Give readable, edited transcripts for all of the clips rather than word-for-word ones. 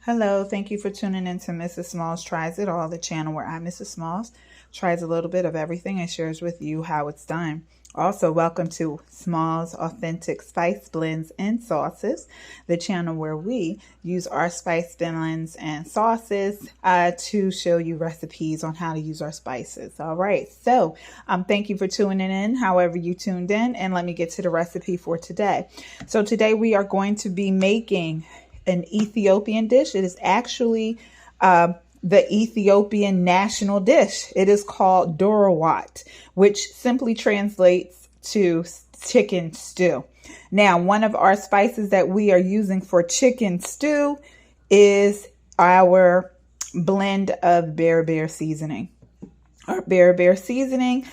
Hello, thank you for tuning in to Mrs. Smalls Tries It All, the channel where I, Mrs. Smalls, tries a little bit of everything and shares with you how it's done. Also, welcome to Smalls Authentic Spice Blends and Sauces, the channel where we use our spice blends and sauces to show you recipes on how to use our spices. All right, so thank you for tuning in, however you tuned in, and let me get to the recipe for today. So today we are going to be making an Ethiopian dish. It is actually the Ethiopian national dish. It is called Doro Wat, which simply translates to chicken stew. Now, one of our spices that we are using for chicken stew is our blend of Berbere seasoning. Our Berbere seasoning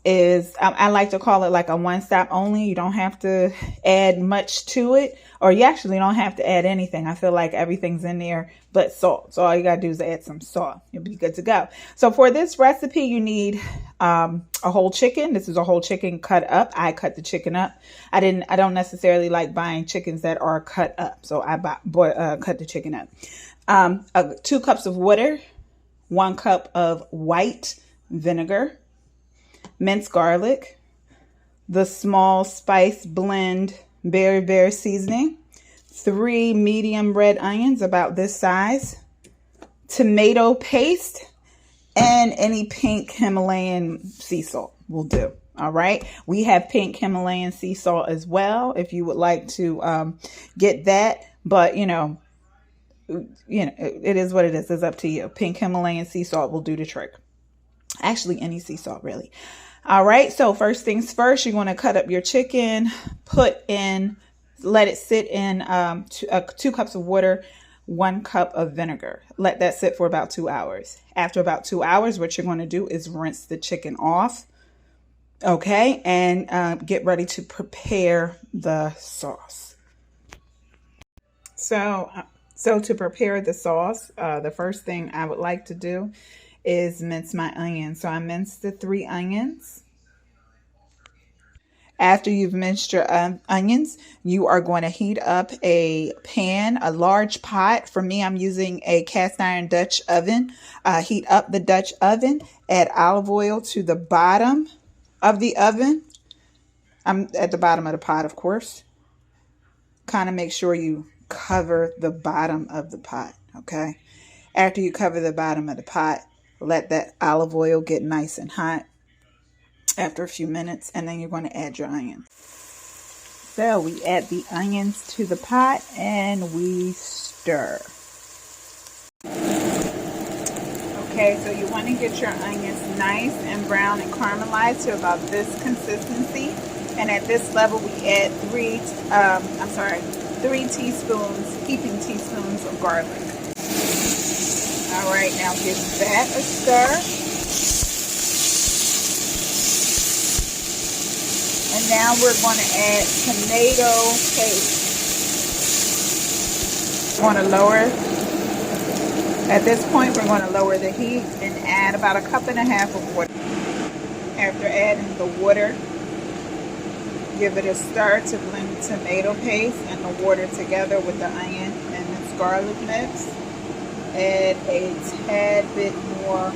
is, I like to call it like a one-stop only. You don't have to add much to it, or you actually don't have to add anything. I feel like everything's in there but salt. So all you got to do is add some salt. You'll be good to go. So for this recipe, you need a whole chicken. This is a whole chicken cut up. I cut the chicken up. I don't necessarily like buying chickens that are cut up. So I cut the chicken up. 2 cups of water, 1 cup of white vinegar, minced garlic, the small spice blend Berbere seasoning, 3 medium red onions about this size, tomato paste, and any pink Himalayan sea salt will do. All right. We have pink Himalayan sea salt as well if you would like to get that. But, you know, it is what it is. It's up to you. Pink Himalayan sea salt will do the trick. Actually, any sea salt, really. All right. So first things first, you're going to cut up your chicken, let it sit in 2 cups of water, 1 cup of vinegar. Let that sit for about 2 hours. After about 2 hours, what you're going to do is rinse the chicken off. Okay. And get ready to prepare the sauce. So to prepare the sauce, the first thing I would like to do is mince my onions. So I minced the 3 onions. After you've minced your onions, you are going to heat up a pan, a large pot. For me, I'm using a cast iron Dutch oven. Heat up the Dutch oven, add olive oil to the bottom of the oven. I'm at the bottom of the pot, of course. Kind of make sure you cover the bottom of the pot, okay? After you cover the bottom of the pot, let that olive oil get nice and hot after a few minutes, and then you're going to add your onions. So we add the onions to the pot and we stir. Okay, so you want to get your onions nice and brown and caramelized to about this consistency. And at this level, we add 3 heaping teaspoons of garlic. All right, now give that a stir. And now we're going to add tomato paste. We're going to at this point, we're going to lower the heat and add about 1.5 cups of water. After adding the water, give it a stir to blend the tomato paste and the water together with the onion and this garlic mix. Add a tad bit more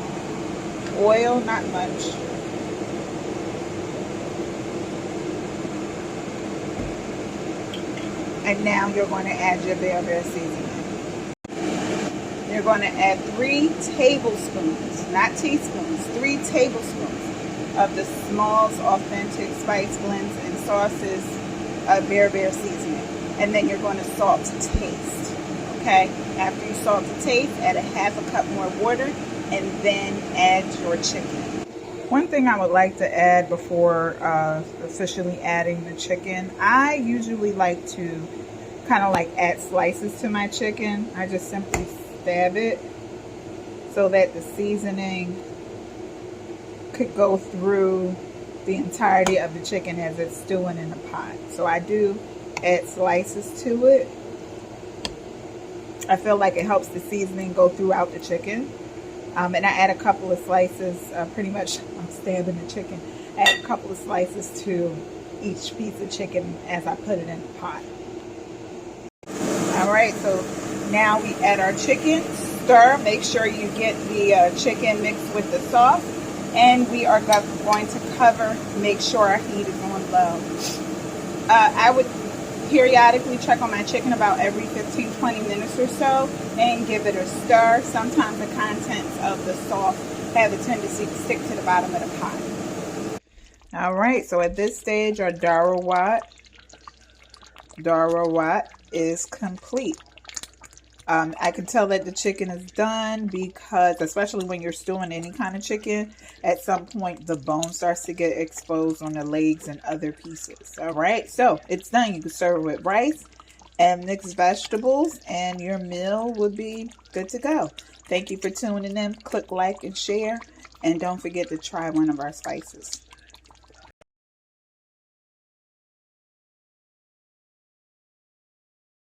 oil, not much. And now you're going to add your Berbere seasoning. You're going to add 3 tablespoons, not teaspoons, 3 tablespoons of the Smalls Authentic Spice Blends and Sauces Berbere seasoning. And then you're going to salt to taste. Okay, after you salt to taste, add 1/2 cup more water and then add your chicken. One thing I would like to add before officially adding the chicken, I usually like to kind of like add slices to my chicken. I just simply stab it so that the seasoning could go through the entirety of the chicken as it's stewing in the pot. So I do add slices to it. I feel like it helps the seasoning go throughout the chicken. And I add a couple of slices, pretty much I'm stabbing the chicken. Add a couple of slices to each piece of chicken as I put it in the pot. All right, so Now we add our chicken, stir, make sure you get the chicken mixed with the sauce, and we are going to cover, make sure our heat is on low. I would periodically check on my chicken about every 15-20 minutes or so and give it a stir. Sometimes the contents of the sauce have a tendency to stick to the bottom of the pot. All right, so at this stage our Doro Wat is complete. I can tell that the chicken is done because, especially when you're stewing any kind of chicken, at some point the bone starts to get exposed on the legs and other pieces. All right, so it's done. You can serve it with rice and mixed vegetables, and your meal would be good to go. Thank you for tuning in. Click like and share, and don't forget to try one of our spices.